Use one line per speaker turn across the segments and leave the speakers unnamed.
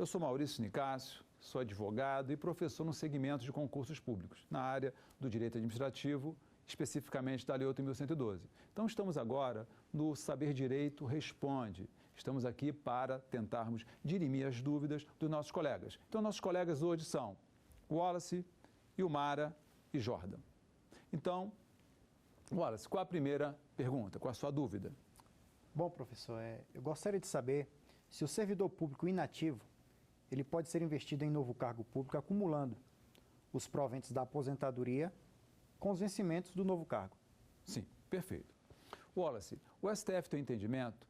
Eu sou Maurício Nicásio, sou advogado e professor no segmento de concursos públicos, na área do direito administrativo, especificamente da Lei 8.112. Então, estamos agora no Saber Direito Responde. Estamos aqui para tentarmos dirimir as dúvidas dos nossos colegas. Então, nossos colegas hoje são Wallace, Ilmara e Jordan. Então, Wallace, qual a primeira pergunta? Qual a sua dúvida?
Bom, professor, eu gostaria de saber se o servidor público inativo ele pode ser investido em novo cargo público acumulando os proventos da aposentadoria com os vencimentos do novo cargo.
Sim, perfeito. Wallace, o STF tem o entendimento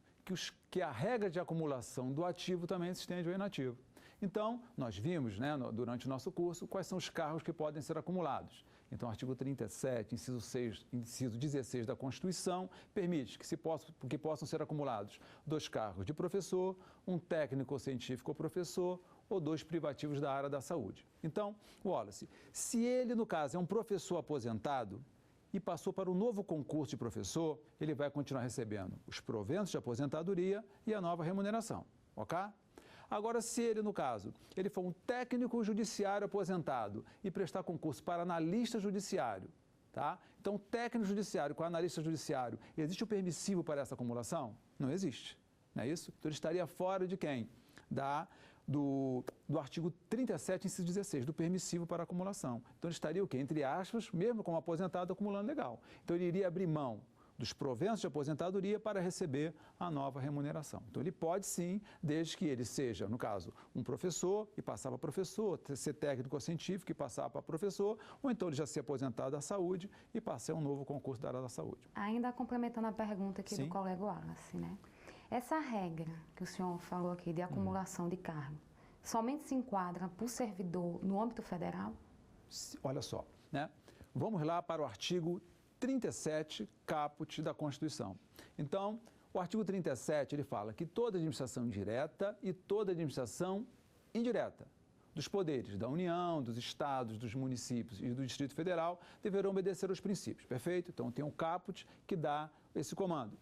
que a regra de acumulação do ativo também se estende ao inativo. Então, nós vimos, durante o nosso curso, quais são os cargos que podem ser acumulados. Então, o artigo 37, inciso 16 da Constituição, permite que possam ser acumulados 2 cargos de professor, um técnico científico ou professor, ou 2 privativos da área da saúde. Então, Wallace, se ele, no caso, é um professor aposentado e passou para o novo concurso de professor, ele vai continuar recebendo os proventos de aposentadoria e a nova remuneração, ok? Agora, se ele, no caso, ele for um técnico judiciário aposentado e prestar concurso para analista judiciário, tá? Então, técnico judiciário com analista judiciário, existe o permissivo para essa acumulação? Não existe, não é isso? Então, ele estaria fora de quem? Do artigo 37, inciso 16, do permissivo para acumulação. Então, ele estaria o quê? Entre aspas, mesmo como aposentado, acumulando legal. Então, ele iria abrir mão dos proventos de aposentadoria para receber a nova remuneração. Então, ele pode sim, desde que ele seja, no caso, um professor e passar para professor, ser técnico ou científico e passar para professor, ou então ele já ser aposentado da saúde e passar um novo concurso da área da saúde.
Ainda complementando a pergunta aqui
Sim.
do colega Wallace, né? Essa regra que o senhor falou aqui de acumulação de cargo, somente se enquadra para o servidor no âmbito federal?
Olha só, né? Vamos lá para o artigo 37, caput da Constituição. Então, o artigo 37, ele fala que toda administração direta e toda administração indireta dos poderes da União, dos estados, dos municípios e do Distrito Federal deverão obedecer aos princípios, perfeito? Então, tem um caput que dá esse comando.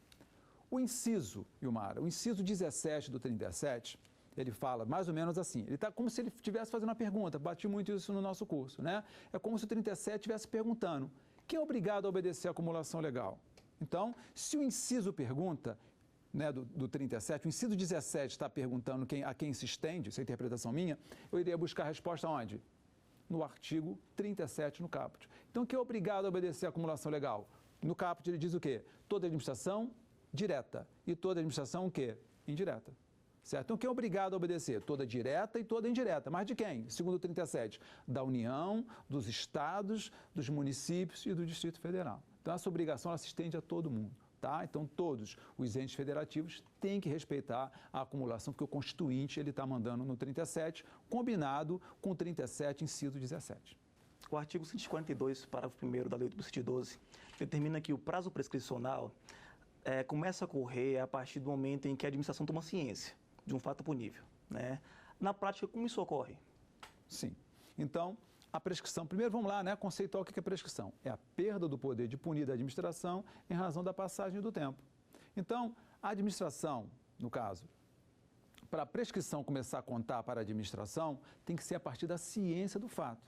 O inciso, Ilmara, o inciso 17 do 37, ele fala mais ou menos assim, ele está como se ele estivesse fazendo uma pergunta, bati muito isso no nosso curso, né? É como se o 37 estivesse perguntando, quem é obrigado a obedecer a acumulação legal? Então, se o inciso pergunta, né, do 37, o inciso 17 está perguntando a quem se estende, essa é a interpretação minha, eu iria buscar a resposta onde? No artigo 37, no caput. Então, quem é obrigado a obedecer a acumulação legal? No caput ele diz o quê? Toda administração direta e toda administração o quê? Indireta. Certo? Então, quem é obrigado a obedecer? Toda direta e toda indireta. Mas de quem? Segundo o 37, da União, dos estados, dos municípios e do Distrito Federal. Então, essa obrigação ela se estende a todo mundo. Tá? Então, todos os entes federativos têm que respeitar a acumulação que o Constituinte está mandando no 37, combinado com o 37, inciso 17.
O artigo 142, parágrafo 1º da Lei 8.112, determina que o prazo prescricional começa a correr a partir do momento em que a administração toma ciência de um fato punível, né? Na prática, como isso ocorre?
Sim. Então, a prescrição, primeiro vamos lá, né, conceituar o que é prescrição. É a perda do poder de punir da administração em razão da passagem do tempo. Então, a administração, no caso, para a prescrição começar a contar para a administração, tem que ser a partir da ciência do fato,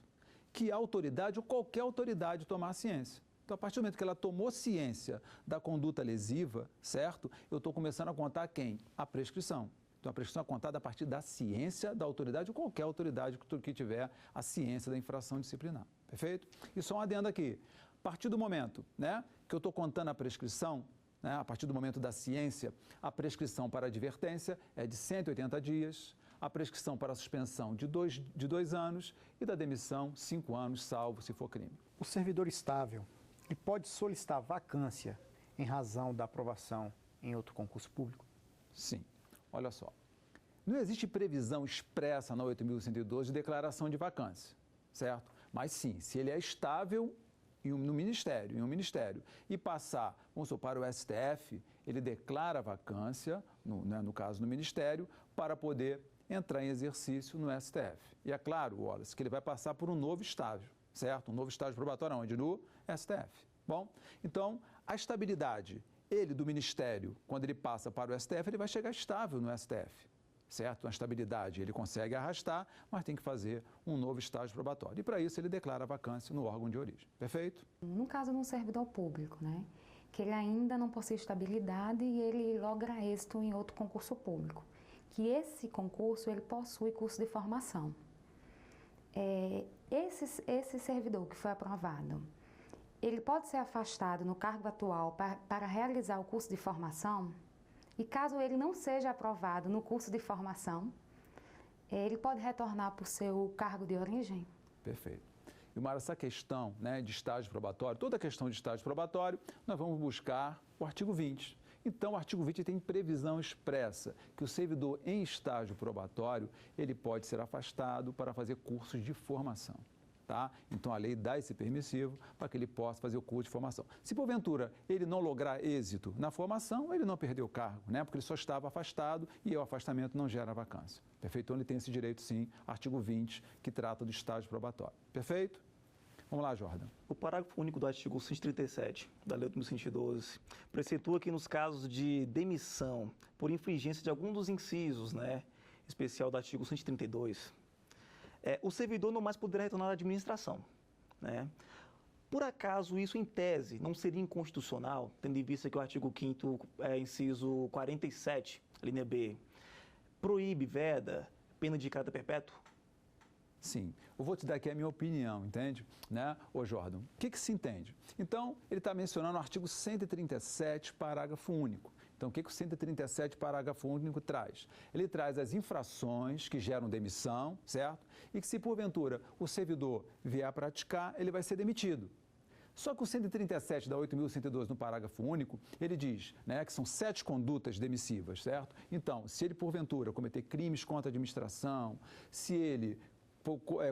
que a autoridade ou qualquer autoridade tomar a ciência. Então, a partir do momento que ela tomou ciência da conduta lesiva, certo? Eu estou começando a contar quem? A prescrição. Então, a prescrição é contada a partir da ciência da autoridade ou qualquer autoridade que tiver a ciência da infração disciplinar. Perfeito? E só um adendo aqui. A partir do momento, né, que eu estou contando a prescrição, né, a partir do momento da ciência, a prescrição para advertência é de 180 dias, a prescrição para a suspensão de 2 anos e da demissão 5 anos, salvo se for crime.
O servidor estável ele pode solicitar vacância em razão da aprovação em outro concurso público?
Sim. Olha só, não existe previsão expressa na 8.112 de declaração de vacância, certo? Mas sim, se ele é estável em um ministério e passar, vamos supor, para o STF, ele declara a vacância, no caso no ministério, para poder entrar em exercício no STF. E é claro, Wallace, que ele vai passar por um novo estágio, certo? Um novo estágio probatório onde? No STF. Bom, então, a estabilidade, ele do Ministério, quando ele passa para o STF, ele vai chegar estável no STF, certo? Uma estabilidade ele consegue arrastar, mas tem que fazer um novo estágio probatório. E para isso ele declara a vacância no órgão de origem. Perfeito?
No caso de um servidor público, né, que ele ainda não possui estabilidade e ele logra êxito em outro concurso público, que esse concurso ele possui curso de formação. Esse servidor que foi aprovado, ele pode ser afastado no cargo atual para realizar o curso de formação? E caso ele não seja aprovado no curso de formação, ele pode retornar para o seu cargo de origem?
Perfeito. E, Mara, essa questão, né, de estágio probatório, toda a questão de estágio probatório, nós vamos buscar o artigo 20. Então, o artigo 20 tem previsão expressa que o servidor em estágio probatório, ele pode ser afastado para fazer cursos de formação. Tá? Então, a lei dá esse permissivo para que ele possa fazer o curso de formação. Se, porventura, ele não lograr êxito na formação, ele não perdeu o cargo, né? Porque ele só estava afastado e o afastamento não gera vacância. Perfeito? Então, ele tem esse direito, sim, artigo 20, que trata do estágio probatório. Perfeito? Vamos lá, Jordan.
O parágrafo único do artigo 137 da Lei 8.112 preceitua que nos casos de demissão por infringência de algum dos incisos, né, especial do artigo 132, o servidor não mais poderá retornar à administração, né? Por acaso isso, em tese, não seria inconstitucional, tendo em vista que o artigo 5º, inciso 47, linha B, proíbe, veda, pena de caráter perpétuo?
Sim, eu vou te dar aqui a minha opinião, entende? Né? Ô Jordan, o que se entende? Então, ele está mencionando o artigo 137, parágrafo único. Então, o que o 137, parágrafo único traz? Ele traz as infrações que geram demissão, certo? E que se porventura o servidor vier a praticar, ele vai ser demitido. Só que o 137 da 8.112 no parágrafo único, ele diz, né, que são 7 condutas demissivas, certo? Então, se ele porventura cometer crimes contra a administração, se ele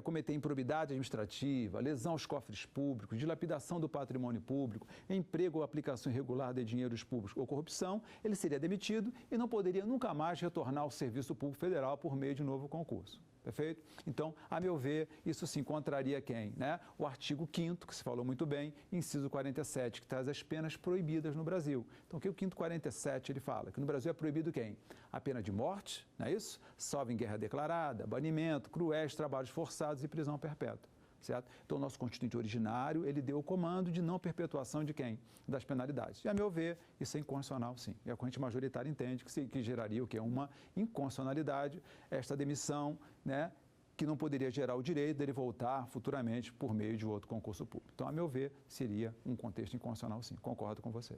cometer improbidade administrativa, lesão aos cofres públicos, dilapidação do patrimônio público, emprego ou aplicação irregular de dinheiros públicos ou corrupção, ele seria demitido e não poderia nunca mais retornar ao Serviço Público Federal por meio de novo concurso. Perfeito? Então, a meu ver, isso se encontraria quem? Né? O artigo 5º, que se falou muito bem, inciso 47, que traz as penas proibidas no Brasil. Então, o que o 5º 47 ele fala? Que no Brasil é proibido quem? A pena de morte, não é isso? Salvo em guerra declarada, banimento, cruéis, trabalhos forçados e prisão perpétua. Certo? Então, o nosso Constituinte originário, ele deu o comando de não perpetuação de quem? Das penalidades. E, a meu ver, isso é inconstitucional, sim. E a corrente majoritária entende que geraria o quê? Uma inconstitucionalidade, esta demissão, né, que não poderia gerar o direito dele voltar futuramente por meio de outro concurso público. Então, a meu ver, seria um contexto inconstitucional, sim. Concordo com você.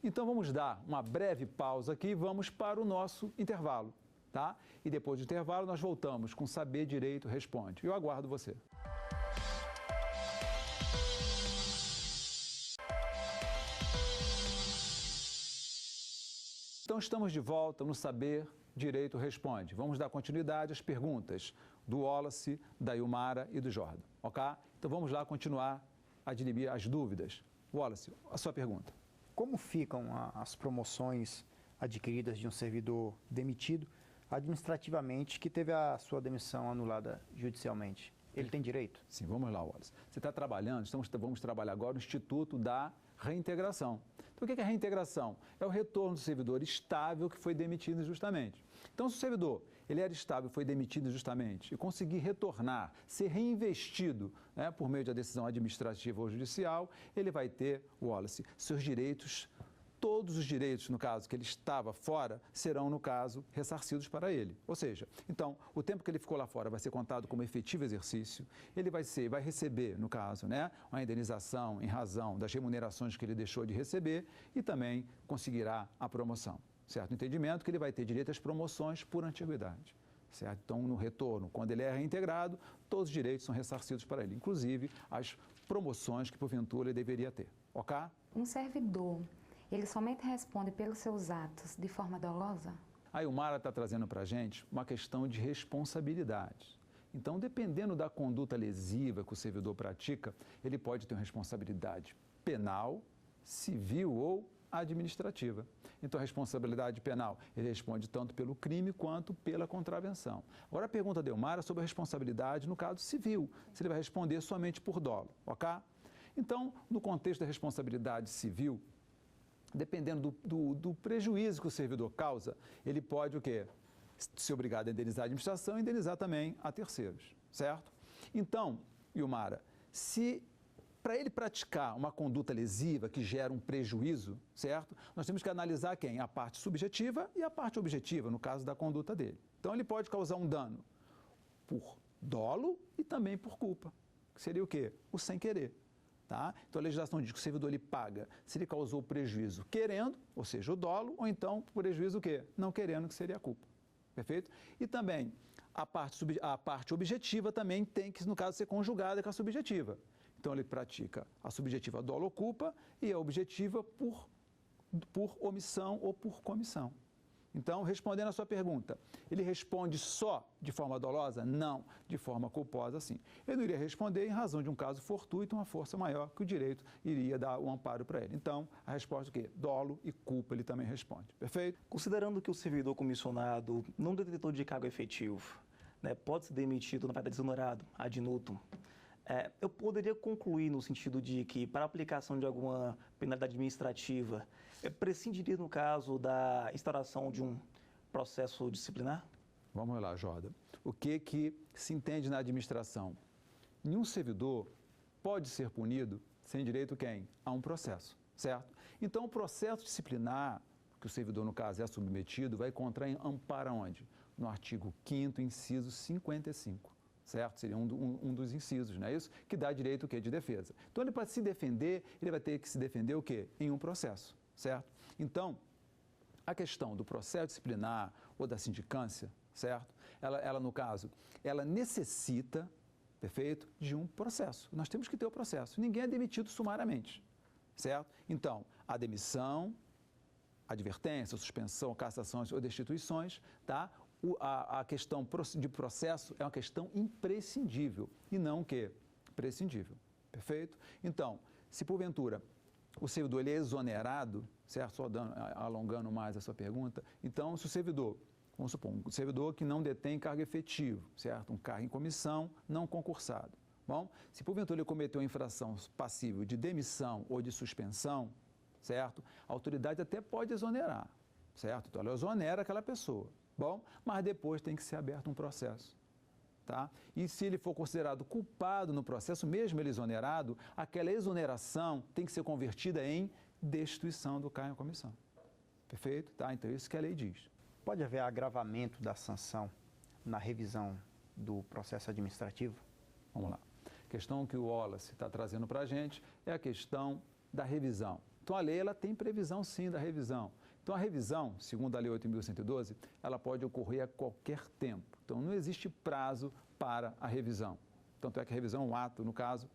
Então, vamos dar uma breve pausa aqui e vamos para o nosso intervalo, tá? E depois do intervalo, nós voltamos com Saber Direito Responde. Eu aguardo você. Então, estamos de volta no Saber Direito Responde. Vamos dar continuidade às perguntas do Wallace, da Ilmara e do Jordan, ok? Então, vamos lá continuar a dirimir as dúvidas. Wallace, a sua pergunta.
Como ficam as promoções adquiridas de um servidor demitido administrativamente que teve a sua demissão anulada judicialmente? Ele tem direito?
Sim, vamos lá, Wallace. Você está trabalhando, vamos trabalhar agora no Instituto da Reintegração. Então, o que é a reintegração? É o retorno do servidor estável que foi demitido injustamente. Então, se o servidor ele era estável, foi demitido injustamente e conseguir retornar, ser reinvestido, né, por meio da decisão administrativa ou judicial, ele vai ter, Wallace, seus direitos, todos os direitos, no caso, que ele estava fora, serão, no caso, ressarcidos para ele. Ou seja, então, o tempo que ele ficou lá fora vai ser contado como efetivo exercício, ele vai receber, no caso, né, uma indenização em razão das remunerações que ele deixou de receber e também conseguirá a promoção, certo? Entendimento que ele vai ter direito às promoções por antiguidade, certo? Então, no retorno, quando ele é reintegrado, todos os direitos são ressarcidos para ele, inclusive as promoções que, porventura, ele deveria ter, ok?
Um servidor, ele somente responde pelos seus atos de forma dolosa?
A Ilmara está trazendo para a gente uma questão de responsabilidade. Então, dependendo da conduta lesiva que o servidor pratica, ele pode ter uma responsabilidade penal, civil ou administrativa. Então, a responsabilidade penal, ele responde tanto pelo crime quanto pela contravenção. Agora, a pergunta da Ilmara é sobre a responsabilidade no caso civil, se ele vai responder somente por dolo, ok? Então, no contexto da responsabilidade civil, dependendo do prejuízo que o servidor causa, ele pode o quê? ser obrigado a indenizar a administração e indenizar também a terceiros, certo? Então, Ilmara, se para ele praticar uma conduta lesiva que gera um prejuízo, certo? Nós temos que analisar quem? A parte subjetiva e a parte objetiva, no caso da conduta dele. Então, ele pode causar um dano por dolo e também por culpa, que seria o quê? O sem querer. Tá? Então, a legislação diz que o servidor ele paga se ele causou prejuízo querendo, ou seja, o dolo, ou então prejuízo o quê? Não querendo, que seria a culpa. Perfeito? E também a parte objetiva também tem que, no caso, ser conjugada com a subjetiva. Então, ele pratica a subjetiva dolo ou culpa e a objetiva por omissão ou por comissão. Então, respondendo a sua pergunta, ele responde só de forma dolosa? Não, de forma culposa, sim. Ele não iria responder em razão de um caso fortuito, uma força maior, que o direito iria dar um amparo para ele. Então, a resposta é o quê? Dolo e culpa ele também responde. Perfeito?
Considerando que o servidor comissionado, não detentor de cargo efetivo, né, pode ser demitido, na verdade, exonerado, ad nutum, eu poderia concluir no sentido de que, para a aplicação de alguma penalidade administrativa, prescindiria, no caso, da instauração de um processo disciplinar?
Vamos lá, Jordan. O que se entende na administração? Nenhum servidor pode ser punido sem direito quem? A um processo, certo? Então, o processo disciplinar, que o servidor, no caso, é submetido, vai encontrar amparo onde? No artigo 5º, inciso 55. Certo? Seria um dos incisos, não é isso? Que dá direito o quê? De defesa. Então, ele para se defender, ele vai ter que se defender o quê? Em um processo, certo? Então, a questão do processo disciplinar ou da sindicância, certo? Ela, no caso, ela necessita, perfeito, de um processo. Nós temos que ter o processo. Ninguém é demitido sumariamente, certo? Então, a demissão, advertência, suspensão, cassações ou destituições, tá? A questão de processo é uma questão imprescindível e não o quê? Prescindível. Perfeito? Então, se porventura o servidor ele é exonerado, certo? Só alongando mais a sua pergunta, então se o servidor, vamos supor, um servidor que não detém cargo efetivo, certo? Um cargo em comissão não concursado. Bom, se porventura ele cometeu uma infração passível de demissão ou de suspensão, certo? A autoridade até pode exonerar, certo? Então ela exonera aquela pessoa. Bom, mas depois tem que ser aberto um processo, tá? E se ele for considerado culpado no processo, mesmo ele exonerado, aquela exoneração tem que ser convertida em destituição do cargo em comissão. Perfeito? Tá? Então, isso que a lei diz.
Pode haver agravamento da sanção na revisão do processo administrativo?
Vamos lá. A questão que o Wallace está trazendo para a gente é a questão da revisão. Então, a lei ela tem previsão, sim, da revisão. Então, a revisão, segundo a Lei 8.112, ela pode ocorrer a qualquer tempo. Então, não existe prazo para a revisão. Tanto é que a revisão é um ato, no caso,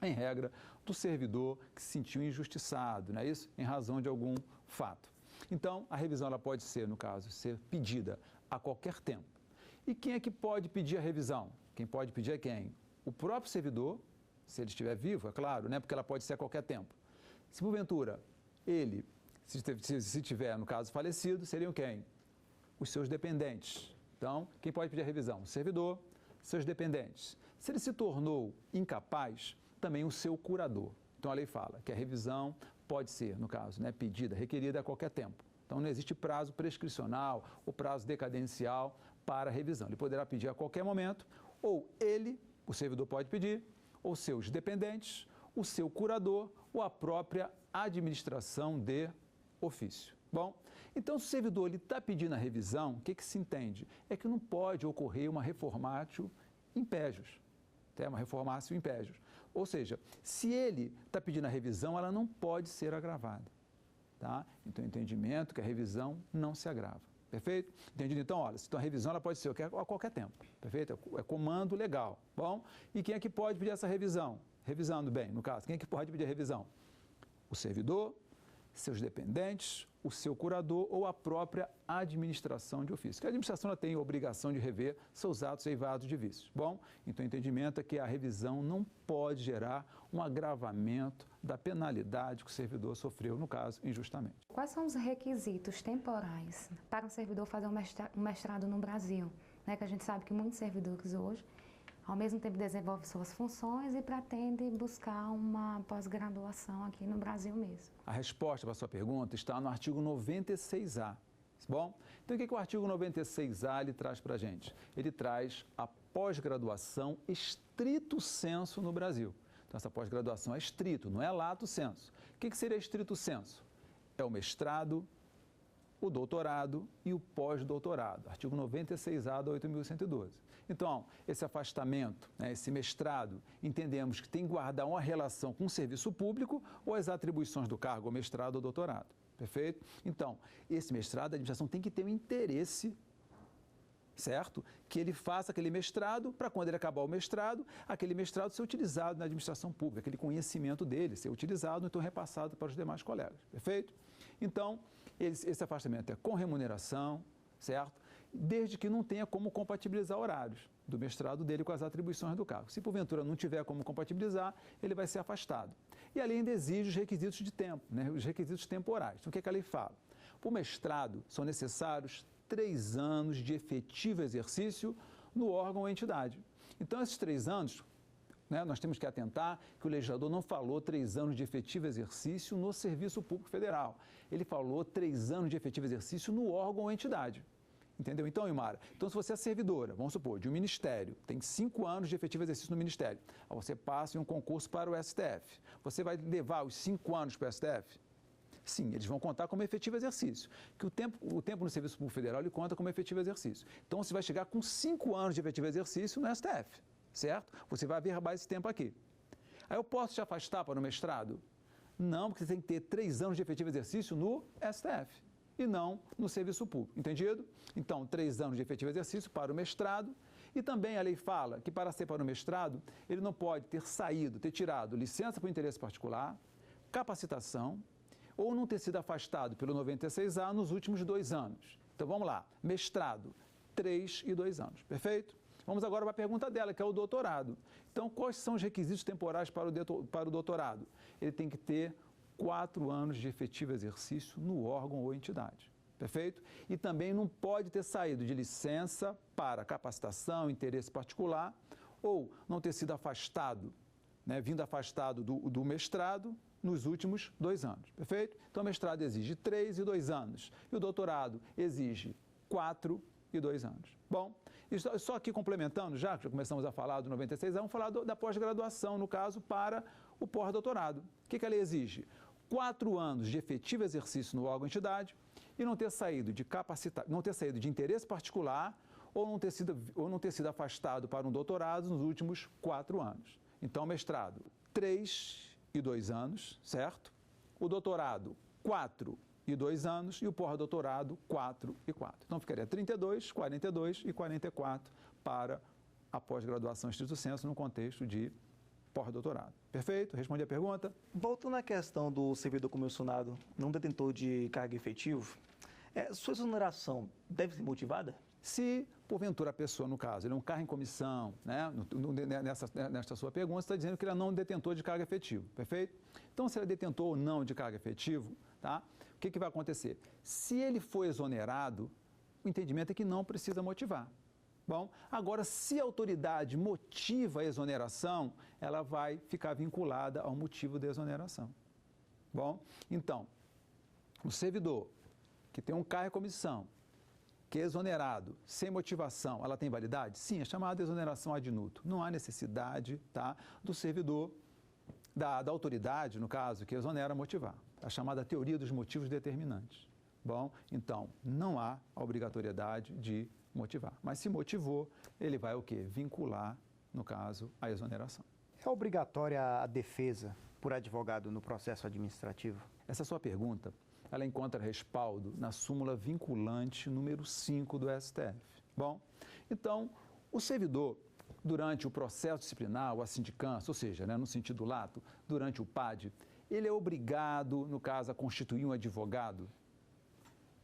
em regra, do servidor que se sentiu injustiçado, não é isso? Em razão de algum fato. Então, a revisão ela pode ser, no caso, ser pedida a qualquer tempo. E quem é que pode pedir a revisão? Quem pode pedir é quem? O próprio servidor, se ele estiver vivo, é claro, né? Porque ela pode ser a qualquer tempo. Se, porventura, ele... Se tiver, no caso, falecido, seriam quem? Os seus dependentes. Então, quem pode pedir a revisão? O servidor, seus dependentes. Se ele se tornou incapaz, também o seu curador. Então, a lei fala que a revisão pode ser, no caso, né, pedida, requerida a qualquer tempo. Então, não existe prazo prescricional ou prazo decadencial para a revisão. Ele poderá pedir a qualquer momento, ou ele, o servidor pode pedir, ou seus dependentes, o seu curador, ou a própria administração de ofício. Bom, então se o servidor está pedindo a revisão, o que se entende? É que não pode ocorrer uma reformatio impégios, uma reformatio impégios. Ou seja, se ele está pedindo a revisão, ela não pode ser agravada. Tá? Então, o entendimento é que a revisão não se agrava. Perfeito? Entendido? Então, olha, então a revisão ela pode ser a qualquer tempo. Perfeito? É comando legal. Bom, e quem é que pode pedir essa revisão? Revisando bem, no caso, quem é que pode pedir a revisão? O servidor, seus dependentes, o seu curador ou a própria administração de ofício. Que a administração ela tem a obrigação de rever seus atos eivados de vícios. Bom, então o entendimento é que a revisão não pode gerar um agravamento da penalidade que o servidor sofreu, no caso, injustamente.
Quais são os requisitos temporais para um servidor fazer um mestrado no Brasil? Né, que a gente sabe que muitos servidores hoje, ao mesmo tempo, desenvolvem suas funções e pretendem buscar uma pós-graduação aqui no Brasil mesmo.
A resposta para a sua pergunta está no artigo 96A, Bom, então o que o artigo 96A ele traz para a gente? Ele traz a pós-graduação estrito sensu no Brasil. Então, essa pós-graduação é estrito, não é lato sensu. O que seria estrito sensu? É o mestrado, o doutorado e o pós-doutorado. Artigo 96A da 8.112. Então, esse afastamento, né, esse mestrado, entendemos que tem que guardar uma relação com o serviço público ou as atribuições do cargo, ou mestrado ou doutorado. Perfeito? Então, esse mestrado, a administração tem que ter um interesse, certo? Que ele faça aquele mestrado para quando ele acabar o mestrado, aquele mestrado ser utilizado na administração pública, aquele conhecimento dele ser utilizado, então repassado para os demais colegas. Perfeito? Então, esse afastamento é com remuneração, certo? Desde que não tenha como compatibilizar horários do mestrado dele com as atribuições do cargo. Se porventura não tiver como compatibilizar, ele vai ser afastado. E a lei ainda exige os requisitos de tempo, né? Os requisitos temporais. Então, o que a lei fala? Para o mestrado, são necessários 3 anos de efetivo exercício no órgão ou entidade. Então, esses 3 anos, né, nós temos que atentar que o legislador não falou 3 anos de efetivo exercício no Serviço Público Federal. Ele falou 3 anos de efetivo exercício no órgão ou entidade. Entendeu? Então, Imara, então se você é servidora, vamos supor, de um ministério, tem 5 anos de efetivo exercício no ministério, aí você passa em um concurso para o STF. Você vai levar os 5 anos para o STF? Sim, eles vão contar como efetivo exercício, que o tempo no Serviço Público Federal ele conta como efetivo exercício. Então, você vai chegar com 5 anos de efetivo exercício no STF, certo? Você vai averbar esse tempo aqui. Aí eu posso te afastar para o mestrado? Não, porque você tem que ter 3 anos de efetivo exercício no STF e não no serviço público, entendido? Então, 3 anos de efetivo exercício para o mestrado e também a lei fala que para ser para o mestrado, ele não pode ter tirado licença por interesse particular, capacitação ou não ter sido afastado pelo 96A nos últimos 2 anos. Então, vamos lá, mestrado, 3 e 2 anos, perfeito? Vamos agora para a pergunta dela, que é o doutorado. Então, quais são os requisitos temporais para o doutorado? Ele tem que ter 4 anos de efetivo exercício no órgão ou entidade, perfeito? E também não pode ter saído de licença para capacitação, interesse particular, ou não ter sido afastado, né, vindo afastado do mestrado nos últimos 2 anos, perfeito? Então, o mestrado exige 3 e 2 anos, e o doutorado exige 4 e 2 anos. Bom, só aqui complementando, já que já começamos a falar do 96, vamos falar da pós-graduação, no caso, para o pós-doutorado. O que a lei exige? 4 anos de efetivo exercício no órgão ou entidade e não ter saído de interesse particular ou não ter sido afastado para um doutorado nos últimos 4 anos. Então, mestrado, 3 e 2 anos, certo? O doutorado, 4 e 2 anos e o pós-doutorado, 4 e 4. Então, ficaria 32, 42 e 44 para a pós-graduação estrito sensu no contexto de pós-doutorado. Perfeito? Respondi a pergunta?
Voltando à questão do servidor comissionado não detentor de cargo efetivo, sua exoneração deve ser motivada?
Se, porventura, a pessoa, no caso, ele é um cargo em comissão, né, nesta sua pergunta, está dizendo que ele é não detentor de cargo efetivo, perfeito? Então, se ele é detentor ou não de cargo efetivo, tá, o que vai acontecer? Se ele for exonerado, o entendimento é que não precisa motivar. Bom, agora, se a autoridade motiva a exoneração, ela vai ficar vinculada ao motivo da exoneração. Bom, então, o servidor que tem um cargo em comissão, que é exonerado sem motivação, ela tem validade? Sim, é chamada exoneração ad nutum. Não há necessidade, tá, do servidor, da autoridade, no caso, que exonera motivar. A chamada teoria dos motivos determinantes. Bom, então, não há a obrigatoriedade de motivar. Mas se motivou, ele vai o quê? Vincular, no caso, a exoneração.
É obrigatória a defesa por advogado no processo administrativo?
Essa sua pergunta, ela encontra respaldo na súmula vinculante número 5 do STF. Bom, então, o servidor, durante o processo disciplinar, ou a sindicância, ou seja, né, no sentido lato, durante o PAD, ele é obrigado, no caso, a constituir um advogado?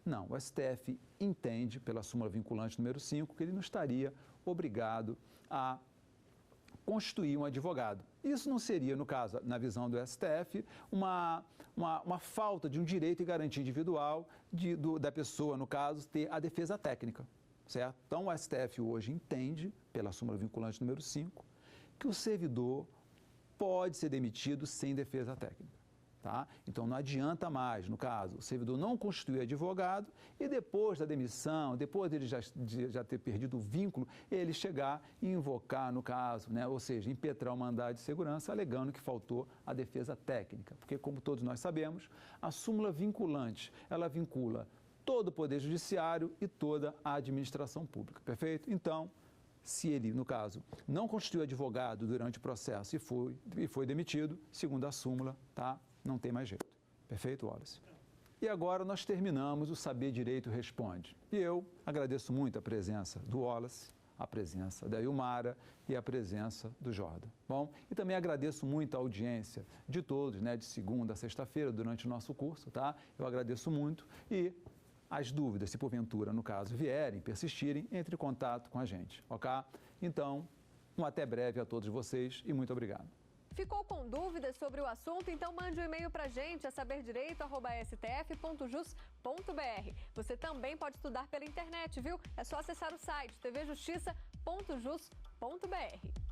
Não, o STF entende, pela súmula vinculante número 5, que ele não estaria obrigado a constituir um advogado. Isso não seria, no caso, na visão do STF, uma falta de um direito e garantia individual da pessoa, no caso, ter a defesa técnica, certo? Então, o STF hoje entende, pela súmula vinculante número 5, que o servidor pode ser demitido sem defesa técnica. Tá? Então, não adianta mais, no caso, o servidor não constituir advogado e depois da demissão, depois dele já ter perdido o vínculo, ele chegar e invocar, no caso, né, ou seja, impetrar o mandado de segurança, alegando que faltou a defesa técnica. Porque, como todos nós sabemos, a súmula vinculante, ela vincula todo o Poder Judiciário e toda a administração pública, perfeito? Então, se ele, no caso, não constituiu advogado durante o processo e foi demitido, segundo a súmula, tá? Não tem mais jeito. Perfeito, Wallace? E agora nós terminamos o Saber Direito Responde. E eu agradeço muito a presença do Wallace, a presença da Ilmara e a presença do Jordan. Bom, e também agradeço muito a audiência de todos, né, de segunda a sexta-feira, durante o nosso curso, tá? Eu agradeço muito e as dúvidas, se porventura, no caso, vierem, persistirem, entre em contato com a gente, ok? Então, um até breve a todos vocês e muito obrigado.
Ficou com dúvidas sobre o assunto? Então mande um e-mail para a gente, saberdireito@stf.jus.br. Você também pode estudar pela internet, viu? É só acessar o site tvjustiça.jus.br.